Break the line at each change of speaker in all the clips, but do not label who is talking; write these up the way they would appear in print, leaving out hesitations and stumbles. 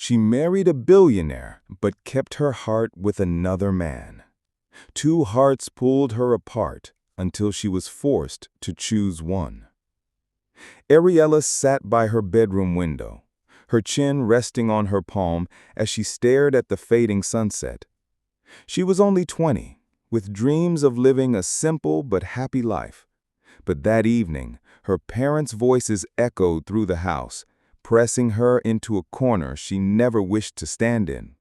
She married a billionaire, but kept her heart with another man. Two hearts pulled her apart until she was forced to choose one. Ariella sat by her bedroom window, her chin resting on her palm as she stared at the fading sunset. She was only 20, with dreams of living a simple but happy life. But that evening, her parents' voices echoed through the house, pressing her into a corner she never wished to stand in.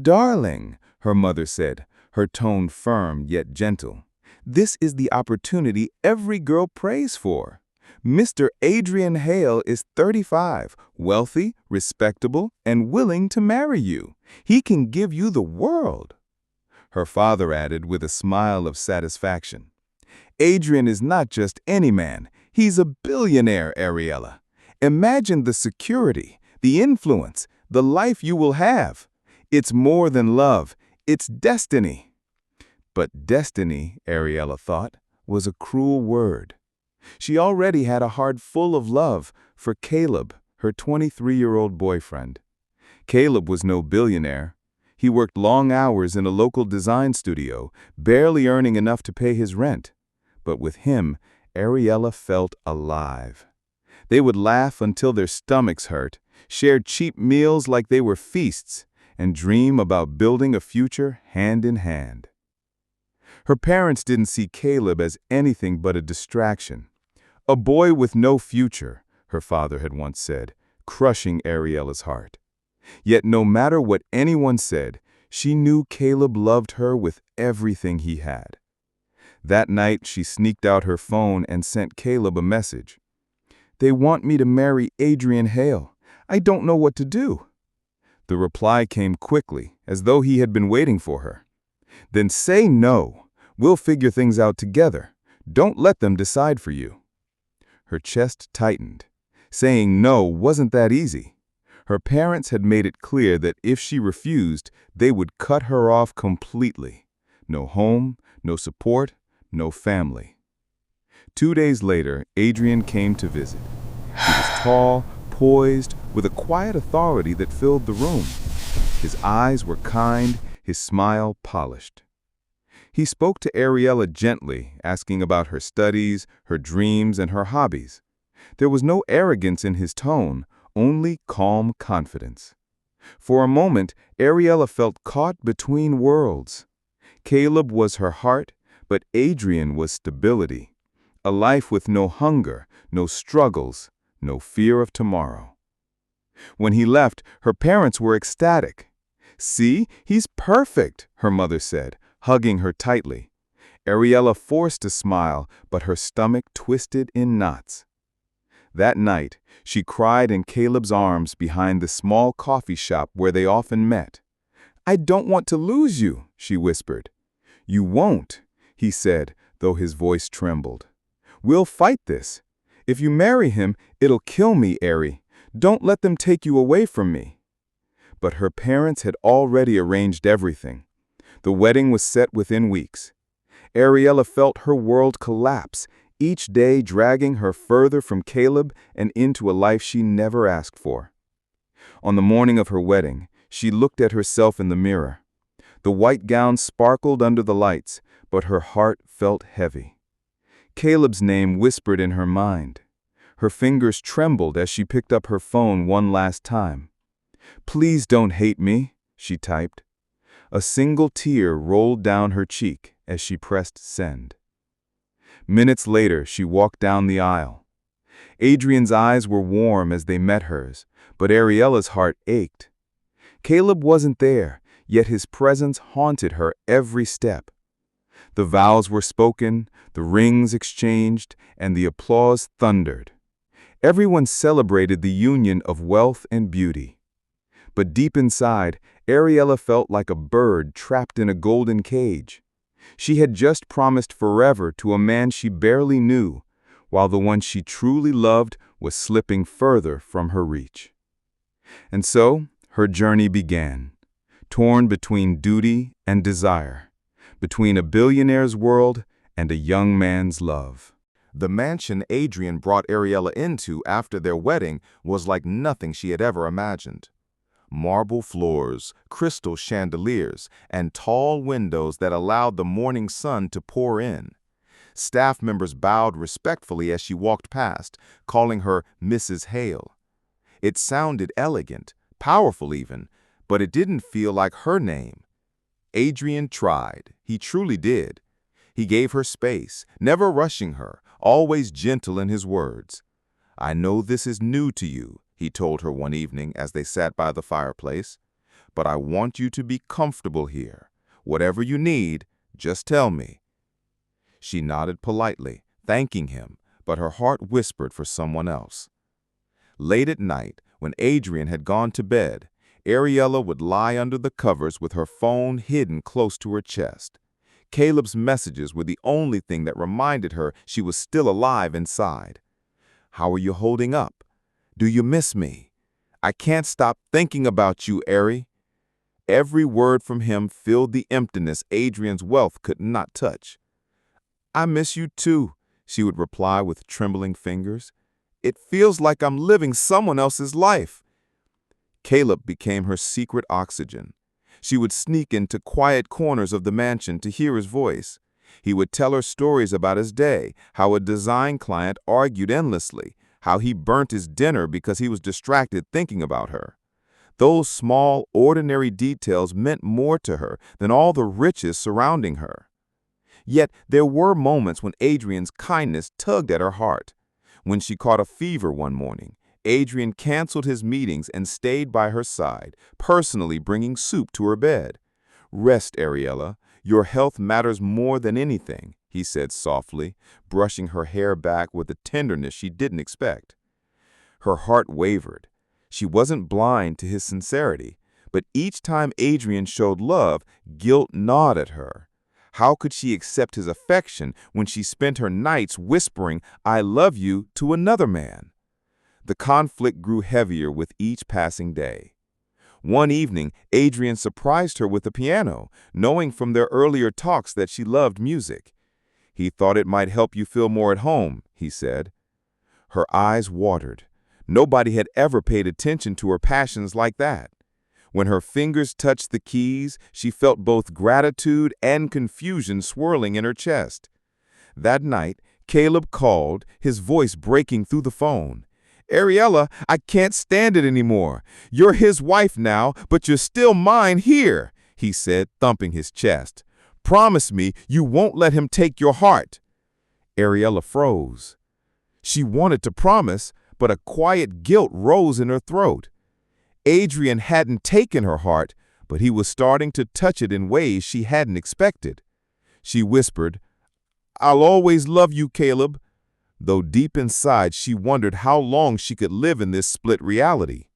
"Darling," her mother said, her tone firm yet gentle, "this is the opportunity every girl prays for. Mr. Adrian Hale is 35, wealthy, respectable, and willing to marry you. He can give you the world." Her father added with a smile of satisfaction, "Adrian is not just any man. He's a billionaire, Ariella. Imagine the security, the influence, the life you will have. It's more than love. It's destiny." But destiny, Ariella thought, was a cruel word. She already had a heart full of love for Caleb, her 23-year-old boyfriend. Caleb was no billionaire. He worked long hours in a local design studio, barely earning enough to pay his rent. But with him, Ariella felt alive. They would laugh until their stomachs hurt, share cheap meals like they were feasts, and dream about building a future hand in hand. Her parents didn't see Caleb as anything but a distraction. "A boy with no future," her father had once said, crushing Ariella's heart. Yet no matter what anyone said, she knew Caleb loved her with everything he had. That night, she sneaked out her phone and sent Caleb a message. "They want me to marry Adrian Hale. I don't know what to do." The reply came quickly, as though he had been waiting for her. "Then say no. We'll figure things out together. Don't let them decide for you." Her chest tightened. Saying no wasn't that easy. Her parents had made it clear that if she refused, they would cut her off completely. No home, no support, no family. 2 days later, Adrian came to visit. He was tall, poised, with a quiet authority that filled the room. His eyes were kind, his smile polished. He spoke to Ariella gently, asking about her studies, her dreams, and her hobbies. There was no arrogance in his tone, only calm confidence. For a moment, Ariella felt caught between worlds. Caleb was her heart, but Adrian was stability. A life with no hunger, no struggles, no fear of tomorrow. When he left, her parents were ecstatic. "See, he's perfect," her mother said, hugging her tightly. Ariella forced a smile, but her stomach twisted in knots. That night, she cried in Caleb's arms behind the small coffee shop where they often met. "I don't want to lose you," she whispered. "You won't," he said, though his voice trembled. "We'll fight this. If you marry him, it'll kill me, Ari. Don't let them take you away from me." But her parents had already arranged everything. The wedding was set within weeks. Ariella felt her world collapse, each day dragging her further from Caleb and into a life she never asked for. On the morning of her wedding, she looked at herself in the mirror. The white gown sparkled under the lights, but her heart felt heavy. Caleb's name whispered in her mind. Her fingers trembled as she picked up her phone one last time. "Please don't hate me," she typed. A single tear rolled down her cheek as she pressed send. Minutes later, she walked down the aisle. Adrian's eyes were warm as they met hers, but Ariella's heart ached. Caleb wasn't there, yet his presence haunted her every step. The vows were spoken, the rings exchanged, and the applause thundered. Everyone celebrated the union of wealth and beauty. But deep inside, Ariella felt like a bird trapped in a golden cage. She had just promised forever to a man she barely knew, while the one she truly loved was slipping further from her reach. And so, her journey began, torn between duty and desire, between a billionaire's world and a young man's love. The mansion Adrian brought Ariella into after their wedding was like nothing she had ever imagined. marble floors, crystal chandeliers, and tall windows that allowed the morning sun to pour in. Staff members bowed respectfully as she walked past, calling her Mrs. Hale. It sounded elegant, powerful even, but it didn't feel like her name. Adrian tried. He truly did. He gave her space, never rushing her, always gentle in his words. "I know this is new to you," he told her one evening as they sat by the fireplace, "but I want you to be comfortable here. Whatever you need, just tell me." She nodded politely, thanking him, but her heart whispered for someone else. Late at night, when Adrian had gone to bed, Ariella would lie under the covers with her phone hidden close to her chest. Caleb's messages were the only thing that reminded her she was still alive inside. "How are you holding up? Do you miss me? I can't stop thinking about you, Ari." Every word from him filled the emptiness Adrian's wealth could not touch. "I miss you too," she would reply with trembling fingers. "It feels like I'm living someone else's life." Caleb became her secret oxygen. She would sneak into quiet corners of the mansion to hear his voice. He would tell her stories about his day, how a design client argued endlessly, how he burnt his dinner because he was distracted thinking about her. Those small, ordinary details meant more to her than all the riches surrounding her. Yet there were moments when Adrian's kindness tugged at her heart. When she caught a fever one morning, Adrian canceled his meetings and stayed by her side, personally bringing soup to her bed. "Rest, Ariella. Your health matters more than anything," he said softly, brushing her hair back with a tenderness she didn't expect. Her heart wavered. She wasn't blind to his sincerity, but each time Adrian showed love, guilt gnawed at her. How could she accept his affection when she spent her nights whispering, "I love you," to another man? The conflict grew heavier with each passing day. One evening, Adrian surprised her with a piano, knowing from their earlier talks that she loved music. "He thought it might help you feel more at home," he said. Her eyes watered. Nobody had ever paid attention to her passions like that. When her fingers touched the keys, she felt both gratitude and confusion swirling in her chest. That night, Caleb called, his voice breaking through the phone. "Ariella, I can't stand it anymore. You're his wife now, but you're still mine here," he said, thumping his chest. "Promise me you won't let him take your heart." Ariella froze. She wanted to promise, but a quiet guilt rose in her throat. Adrian hadn't taken her heart, but he was starting to touch it in ways she hadn't expected. She whispered, "I'll always love you, Caleb," though deep inside she wondered how long she could live in this split reality.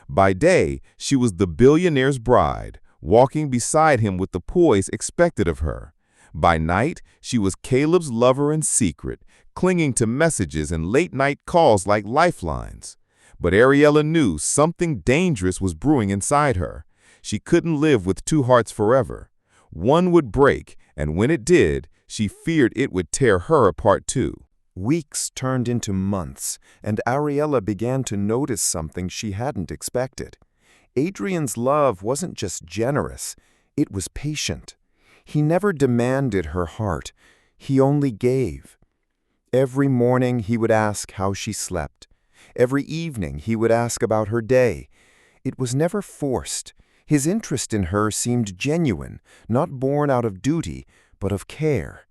By day, she was the billionaire's bride, walking beside him with the poise expected of her. By night, she was Caleb's lover in secret, clinging to messages and late-night calls like lifelines. But Ariella knew something dangerous was brewing inside her. She couldn't live with two hearts forever. One would break, and when it did, she feared it would tear her apart too. Weeks turned into months, and Ariella began to notice something she hadn't expected. Adrian's love wasn't just generous, it was patient. He never demanded her heart, he only gave. Every morning he would ask how she slept. Every evening he would ask about her day. It was never forced. His interest in her seemed genuine, not born out of duty, but of care.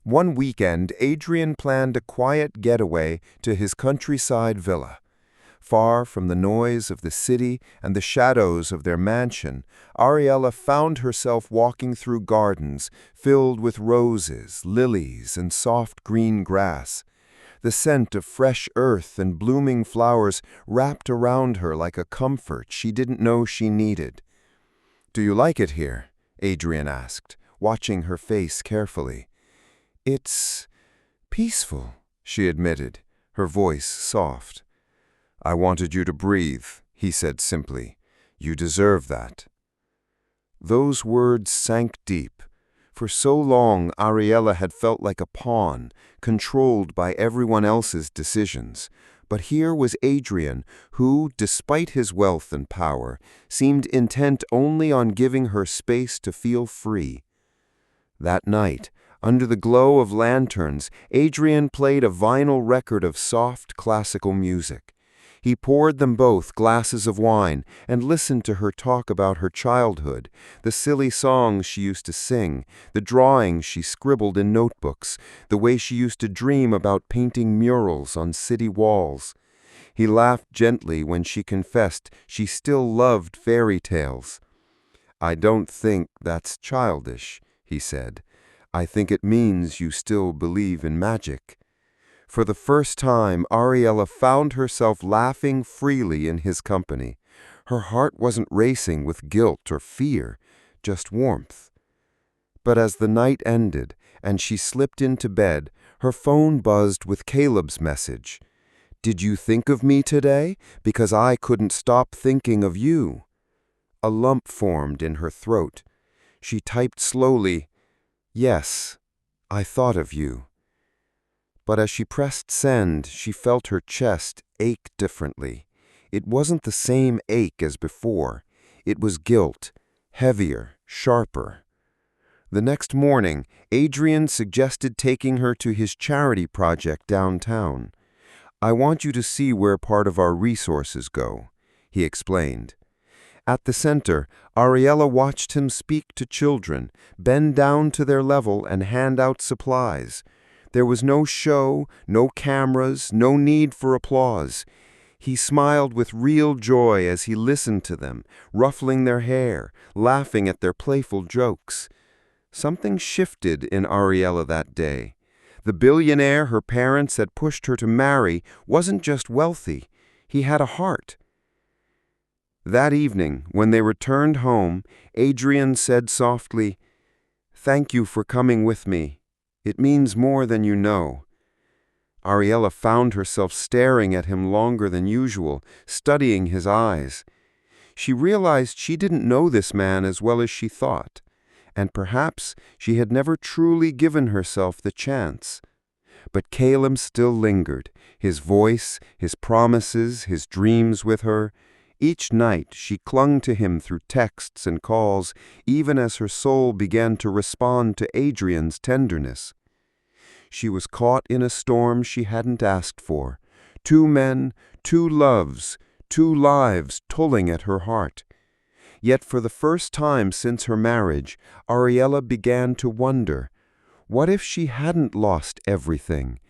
One weekend, Adrian planned a quiet getaway to his countryside villa. Far from the noise of the city and the shadows of their mansion, Ariella found herself walking through gardens filled with roses, lilies, and soft green grass. The scent of fresh earth and blooming flowers wrapped around her like a comfort she didn't know she needed. "Do you like it here?" Adrian asked, watching her face carefully. "It's peaceful," she admitted, her voice soft. "I wanted you to breathe," he said simply. "You deserve that." Those words sank deep. For so long, Ariella had felt like a pawn, controlled by everyone else's decisions.
But here was Adrian, who, despite his wealth and power, seemed intent only on giving her space to feel free. That night, under the glow of lanterns, Adrian played a vinyl record of soft classical music. He poured them both glasses of wine and listened to her talk about her childhood, the silly songs she used to sing, the drawings she scribbled in notebooks, the way she used to dream about painting murals on city walls. He laughed gently when she confessed she still loved fairy tales. "I don't think that's childish," he said. "I think it means you still believe in magic." For the first time, Ariella found herself laughing freely in his company. Her heart wasn't racing with guilt or fear, just warmth. But as the night ended and she slipped into bed, her phone buzzed with Caleb's message. "Did you think of me today? Because I couldn't stop thinking of you." A lump formed in her throat. She typed slowly, "Yes, I thought of you." But as she pressed send, she felt her chest ache differently. It wasn't the same ache as before. It was guilt, heavier, sharper. The next morning, Adrian suggested taking her to his charity project downtown. "I want you to see where part of our resources go," he explained. At the center, Ariella watched him speak to children, bend down to their level and hand out supplies. There was no show, no cameras, no need for applause. He smiled with real joy as he listened to them, ruffling their hair, laughing at their playful jokes. Something shifted in Ariella that day. The billionaire her parents had pushed her to marry wasn't just wealthy. He had a heart. That evening, when they returned home, Adrian said softly, "Thank you for coming with me. It means more than you know." Ariella found herself staring at him longer than usual, studying his eyes. She realized she didn't know this man as well as she thought, and perhaps she had never truly given herself the chance. But Caleb still lingered, his voice, his promises, his dreams with her. Each night she clung to him through texts and calls, even as her soul began to respond to Adrian's tenderness. She was caught in a storm she hadn't asked for. 2 men, 2 loves, 2 lives tolling at her heart. Yet for the first time since her marriage, Ariella began to wonder, what if she hadn't lost everything?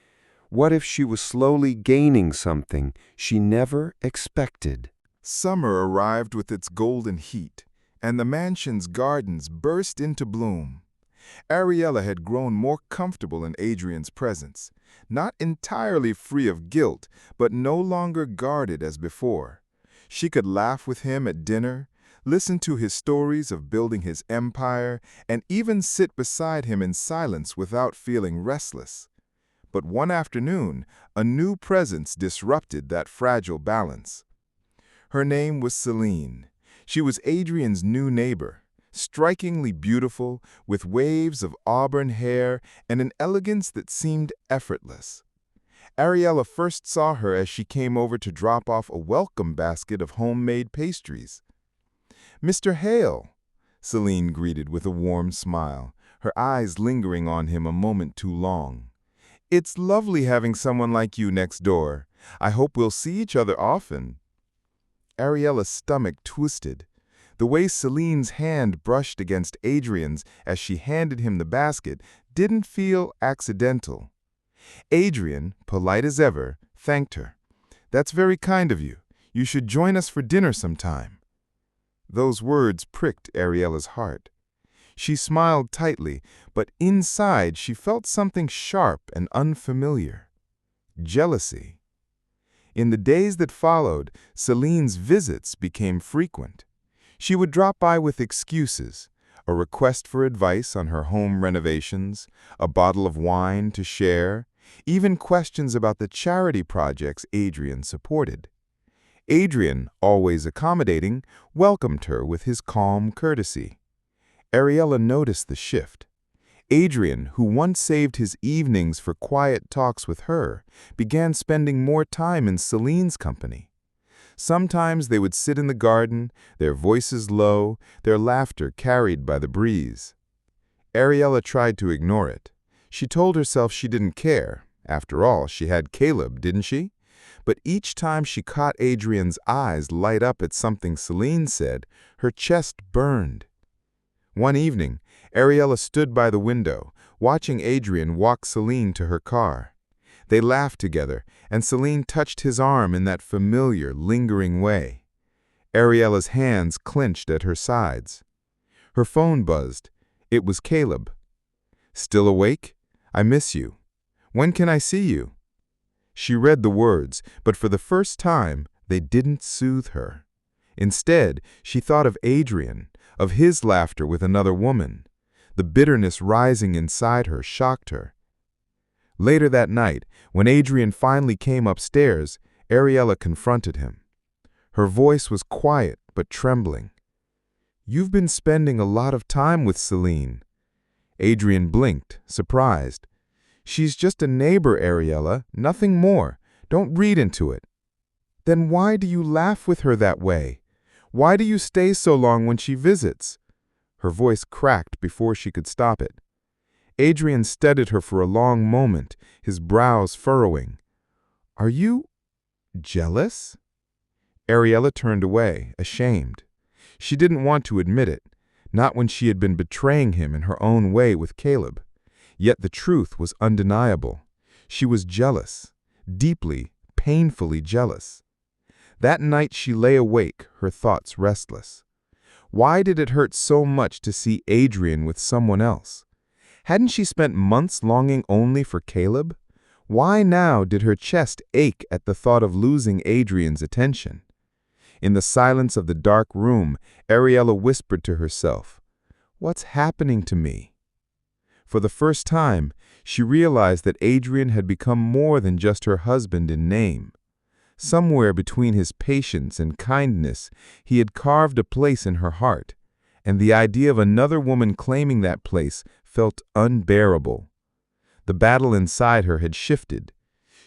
What if she was slowly gaining something she never expected?
Summer arrived with its golden heat, and the mansion's gardens burst into bloom. Ariella had grown more comfortable in Adrian's presence, not entirely free of guilt, but no longer guarded as before. She could laugh with him at dinner, listen to his stories of building his empire, and even sit beside him in silence without feeling restless. But one afternoon, a new presence disrupted that fragile balance. Her name was Celine. She was Adrian's new neighbor, strikingly beautiful, with waves of auburn hair and an elegance that seemed effortless. Ariella first saw her as she came over to drop off a welcome basket of homemade pastries. "Mr. Hale," Celine greeted with a warm smile, her eyes lingering on him a moment too long. "It's lovely having someone like you next door. I hope we'll see each other often." Ariella's stomach twisted. The way Celine's hand brushed against Adrian's as she handed him the basket didn't feel accidental. Adrian, polite as ever, thanked her. "That's very kind of you. You should join us for dinner sometime." Those words pricked Ariella's heart. She smiled tightly, but inside she felt something sharp and unfamiliar. Jealousy. In the days that followed, Celine's visits became frequent. She would drop by with excuses, a request for advice on her home renovations, a bottle of wine to share, even questions about the charity projects Adrian supported. Adrian, always accommodating, welcomed her with his calm courtesy. Ariella noticed the shift. Adrian, who once saved his evenings for quiet talks with her, began spending more time in Celine's company. Sometimes they would sit in the garden, their voices low, their laughter carried by the breeze. Ariella tried to ignore it. She told herself she didn't care. After all, she had Caleb, didn't she? But each time she caught Adrian's eyes light up at something Celine said, her chest burned. One evening, Ariella stood by the window, watching Adrian walk Celine to her car. They laughed together, and Celine touched his arm in that familiar, lingering way. Ariella's hands clenched at her sides. Her phone buzzed. It was Caleb. "Still awake? I miss you. When can I see you?" She read the words, but for the first time, they didn't soothe her. Instead, she thought of Adrian, of his laughter with another woman. The bitterness rising inside her shocked her. Later that night, when Adrian finally came upstairs, Ariella confronted him. Her voice was quiet but trembling. "You've been spending a lot of time with Celine." Adrian blinked, surprised. "She's just a neighbor, Ariella, nothing more. Don't read into it." "Then why do you laugh with her that way? Why do you stay so long when she visits?" Her voice cracked before she could stop it. Adrian studied her for a long moment, his brows furrowing. "Are you jealous?" Ariella turned away, ashamed. She didn't want to admit it, not when she had been betraying him in her own way with Caleb. Yet the truth was undeniable. She was jealous, deeply, painfully jealous. That night she lay awake, her thoughts restless. Why did it hurt so much to see Adrian with someone else? Hadn't she spent months longing only for Caleb? Why now did her chest ache at the thought of losing Adrian's attention? In the silence of the dark room, Ariella whispered to herself, "What's happening to me?" For the first time, she realized that Adrian had become more than just her husband in name. Somewhere between his patience and kindness, he had carved a place in her heart, and the idea of another woman claiming that place felt unbearable. The battle inside her had shifted.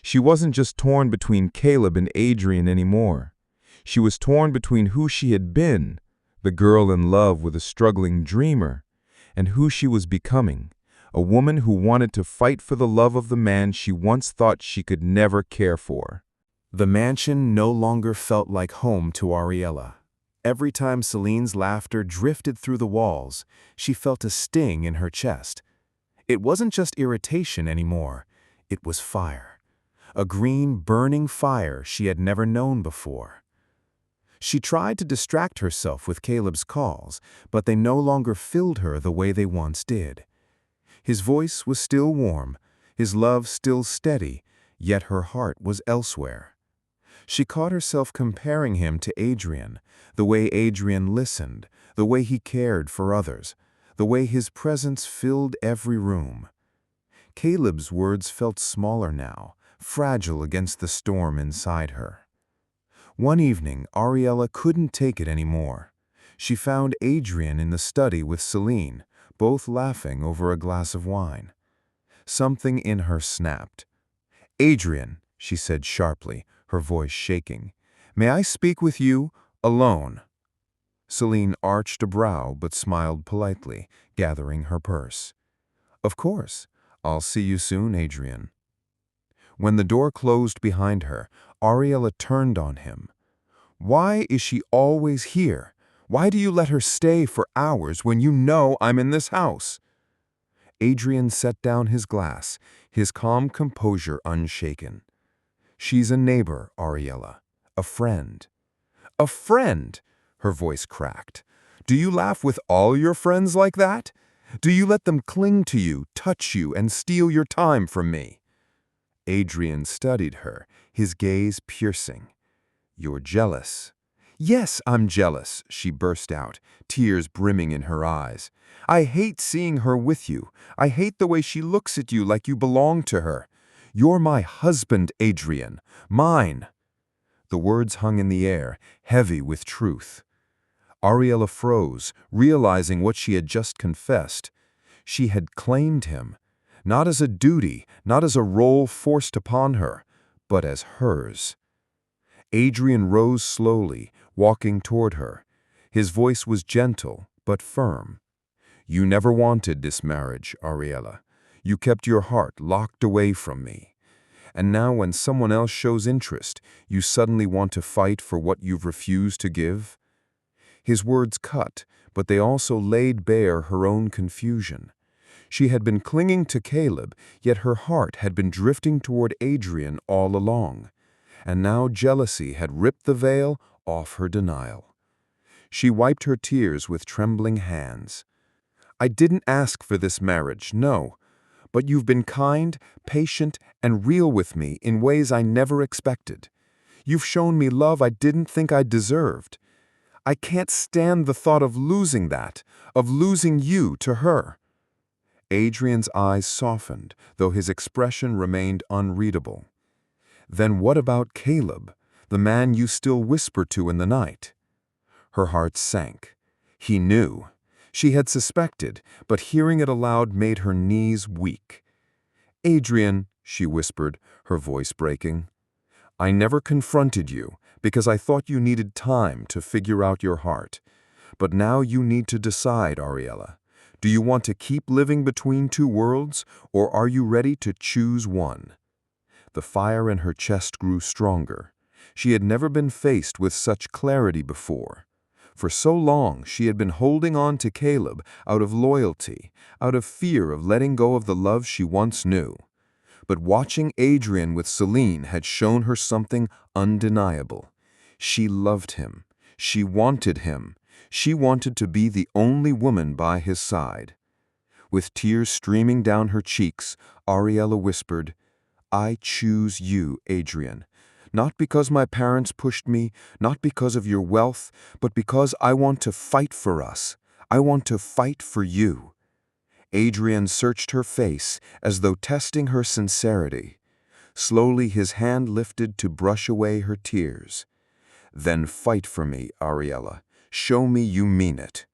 She wasn't just torn between Caleb and Adrian anymore. She was torn between who she had been, the girl in love with a struggling dreamer, and who she was becoming, a woman who wanted to fight for the love of the man she once thought she could never care for. The mansion no longer felt like home to Ariella. Every time Celine's laughter drifted through the walls, she felt a sting in her chest. It wasn't just irritation anymore, it was fire. A green, burning fire she had never known before. She tried to distract herself with Caleb's calls, but they no longer filled her the way they once did. His voice was still warm, his love still steady, yet her heart was elsewhere. She caught herself comparing him to Adrian, the way Adrian listened, the way he cared for others, the way his presence filled every room. Caleb's words felt smaller now, fragile against the storm inside her. One evening, Ariella couldn't take it anymore. She found Adrian in the study with Celine, both laughing over a glass of wine. Something in her snapped. "Adrian," she said sharply, her voice shaking, "may I speak with you, alone?" Celine arched a brow but smiled politely, gathering her purse. "Of course. I'll see you soon, Adrian." When the door closed behind her, Ariella turned on him. "Why is she always here? Why do you let her stay for hours when you know I'm in this house?" Adrian set down his glass, his calm composure unshaken. "She's a neighbor, Ariella. A friend." "A friend?" Her voice cracked. "Do you laugh with all your friends like that? Do you let them cling to you, touch you, and steal your time from me?" Adrian studied her, his gaze piercing. "You're jealous." "Yes, I'm jealous," she burst out, tears brimming in her eyes. "I hate seeing her with you. I hate the way she looks at you like you belong to her. You're my husband, Adrian. Mine." The words hung in the air, heavy with truth. Ariella froze, realizing what she had just confessed.
She had claimed him, not as a duty, not as a role forced upon her, but as hers. Adrian rose slowly, walking toward her. His voice was gentle, but firm. "You never wanted this marriage, Ariella. You kept your heart locked away from me. And now when someone else shows interest, you suddenly want to fight for what you've refused to give?" His words cut, but they also laid bare her own confusion. She had been clinging to Caleb, yet her heart had been drifting toward Adrian all along. And now jealousy had ripped the veil off her denial. She wiped her tears with trembling hands. "I didn't ask for this marriage, no. But you've been kind, patient, and real with me in ways I never expected. You've shown me love I didn't think I deserved. I can't stand the thought of losing that, of losing you to her." Adrian's eyes softened, though his expression remained unreadable. "Then what about Caleb, the man you still whisper to in the night?" Her heart sank. He knew. She had suspected, but hearing it aloud made her knees weak. "Adrian," she whispered, her voice breaking, "I never confronted you because I thought you needed time to figure out your heart. But now you need to decide, Ariella. Do you want to keep living between two worlds, or are you ready to choose one?" The fire in her chest grew stronger. She had never been faced with such clarity before. For so long she had been holding on to Caleb out of loyalty, out of fear of letting go of the love she once knew. But watching Adrian with Celine had shown her something undeniable. She loved him. She wanted him. She wanted to be the only woman by his side. With tears streaming down her cheeks, Ariella whispered, "I choose you, Adrian. Not because my parents pushed me, not because of your wealth, but because I want to fight for us. I want to fight for you." Adrian searched her face as though testing her sincerity. Slowly his hand lifted to brush away her tears. "Then fight for me, Ariella. Show me you mean it."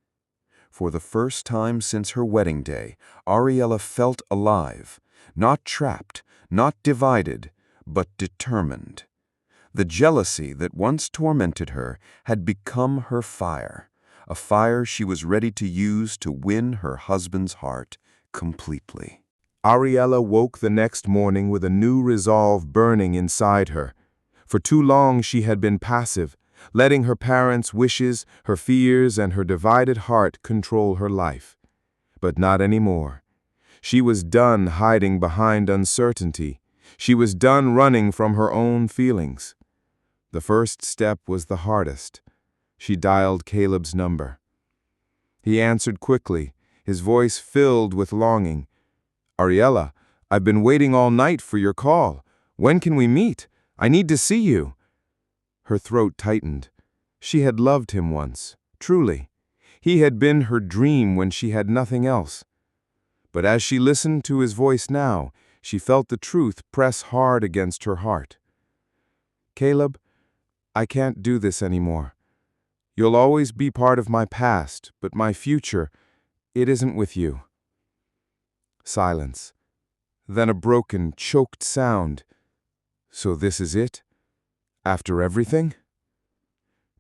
For the first time since her wedding day, Ariella felt alive, not trapped, not divided, but determined. The jealousy that once tormented her had become her fire, a fire she was ready to use to win her husband's heart completely.
Ariella woke the next morning with a new resolve burning inside her. For too long she had been passive, letting her parents' wishes, her fears, and her divided heart control her life. But not anymore. She was done hiding behind uncertainty. She was done running from her own feelings. The first step was the hardest. She dialed Caleb's number. He answered quickly, his voice filled with longing. "Ariella, I've been waiting all night for your call. When can we meet? I need to see you." Her throat tightened. She had loved him once, truly. He had been her dream when she had nothing else. But as she listened to his voice now, she felt the truth press hard against her heart. "Caleb, I can't do this anymore. You'll always be part of my past, but my future, it isn't with you." Silence. Then a broken, choked sound. "So this is it? After everything?"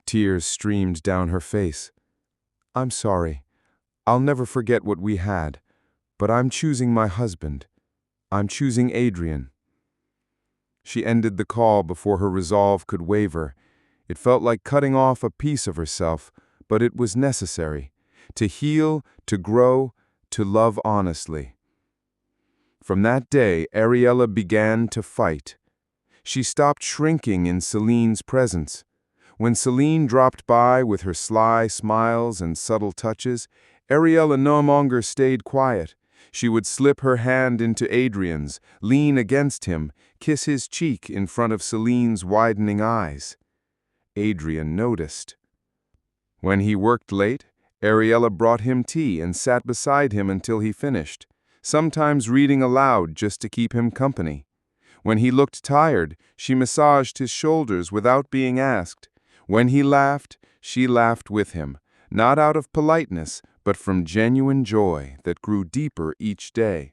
Tears streamed down her face. "I'm sorry. I'll never forget what we had. But I'm choosing my husband. I'm choosing Adrian." She ended the call before her resolve could waver. It felt like cutting off a piece of herself, but it was necessary. To heal, to grow, to love honestly. From that day, Ariella began to fight. She stopped shrinking in Celine's presence. When Celine dropped by with her sly smiles and subtle touches, Ariella no longer stayed quiet. She would slip her hand into Adrian's, lean against him, kiss his cheek in front of Celine's widening eyes. Adrian noticed. When he worked late, Ariella brought him tea and sat beside him until he finished, sometimes reading aloud just to keep him company. When he looked tired, she massaged his shoulders without being asked. When he laughed, she laughed with him, not out of politeness, but from genuine joy that grew deeper each day.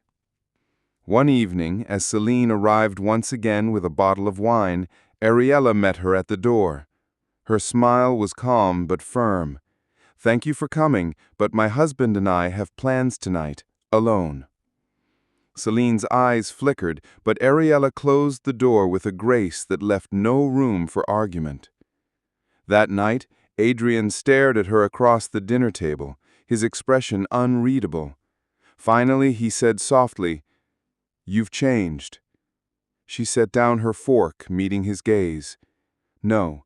One evening, as Celine arrived once again with a bottle of wine, Ariella met her at the door. Her smile was calm but firm. "Thank you for coming, but my husband and I have plans tonight, alone." Celine's eyes flickered, but Ariella closed the door with a grace that left no room for argument. That night, Adrian stared at her across the dinner table, his expression unreadable. Finally, he said softly, "You've changed." She set down her fork, meeting his gaze. "No,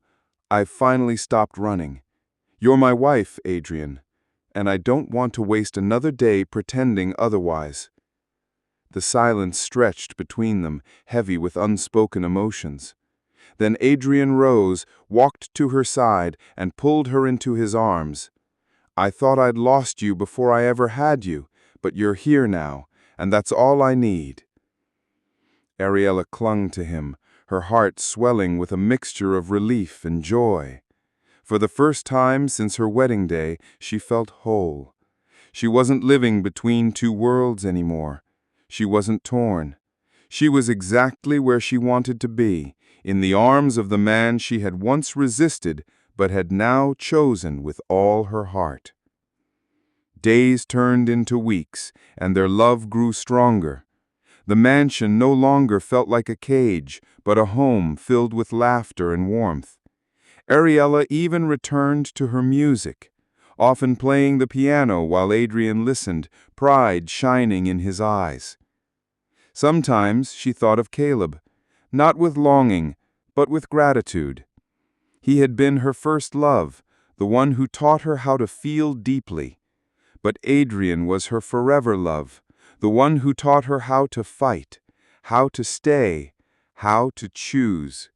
I've finally stopped running. You're my wife, Adrian, and I don't want to waste another day pretending otherwise." The silence stretched between them, heavy with unspoken emotions. Then Adrian rose, walked to her side, and pulled her into his arms. "I thought I'd lost you before I ever had you, but you're here now, and that's all I need." Ariella clung to him, her heart swelling with a mixture of relief and joy. For the first time since her wedding day, she felt whole. She wasn't living between two worlds anymore. She wasn't torn. She was exactly where she wanted to be, in the arms of the man she had once resisted but had now chosen with all her heart. Days turned into weeks, and their love grew stronger. The mansion no longer felt like a cage, but a home filled with laughter and warmth. Ariella even returned to her music, often playing the piano while Adrian listened, pride shining in his eyes. Sometimes she thought of Caleb, not with longing, but with gratitude. He had been her first love, the one who taught her how to feel deeply. But Adrian was her forever love, the one who taught her how to fight, how to stay, how to choose.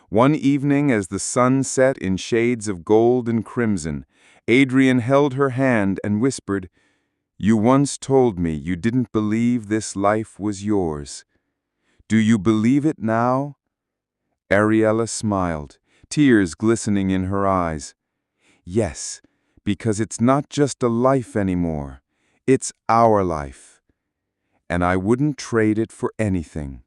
One evening, as the sun set in shades of gold and crimson, Adrian held her hand and whispered, "You once told me you didn't believe this life was yours. Do you believe it now?" Ariella smiled, tears glistening in her eyes. "Yes, because it's not just a life anymore. It's our life. And I wouldn't trade it for anything."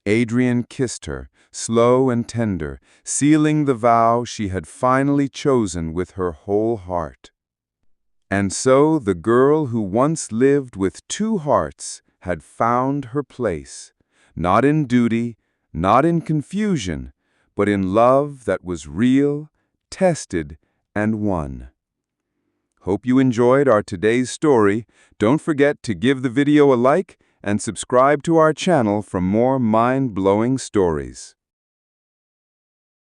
Adrian kissed her, slow and tender, sealing the vow she had finally chosen with her whole heart. And so the girl who once lived with two hearts had found her place, not in duty, not in confusion, but in love that was real, tested, and won. Hope you enjoyed our today's story. Don't forget to give the video a like and subscribe to our channel for more mind-blowing stories.